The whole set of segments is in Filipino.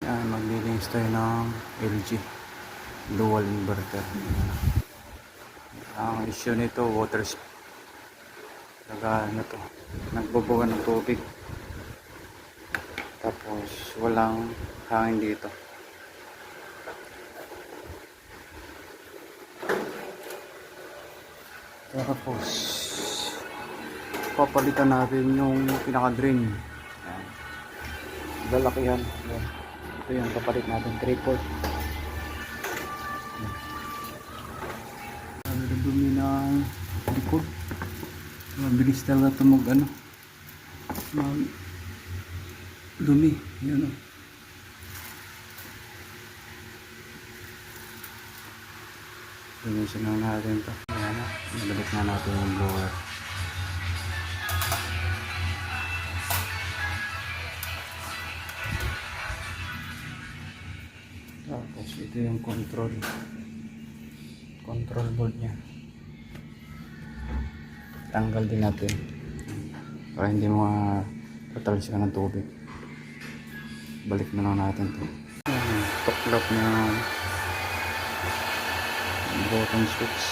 Yan, maglilinis tayo ng LG dual inverter. Ang issue nito, water ano to, nagbubuga ng tubig, tapos walang hangin dito. Tapos papalitan natin yung pinaka drain. Lalakihan. Ito yung papalit natin, 3/4. Dumi ng likod. Mabilis talaga ito mag dumi. Yan o. Linisin na natin ito. Ayan na. Nabalik na natin yung blower. Tapos ito yung control board nya. Tanggal din natin para hindi mapatalsik ng tubig. Balik na lang natin ito. Tuklap nya button switch.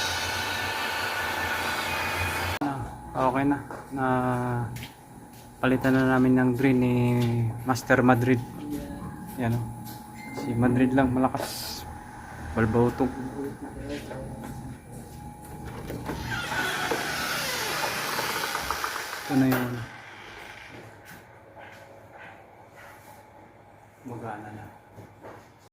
Okay na palitan na namin ng drain ni Master Madrid. Yan o. Si Madrid lang malakas. Balbautog. Ito na yun.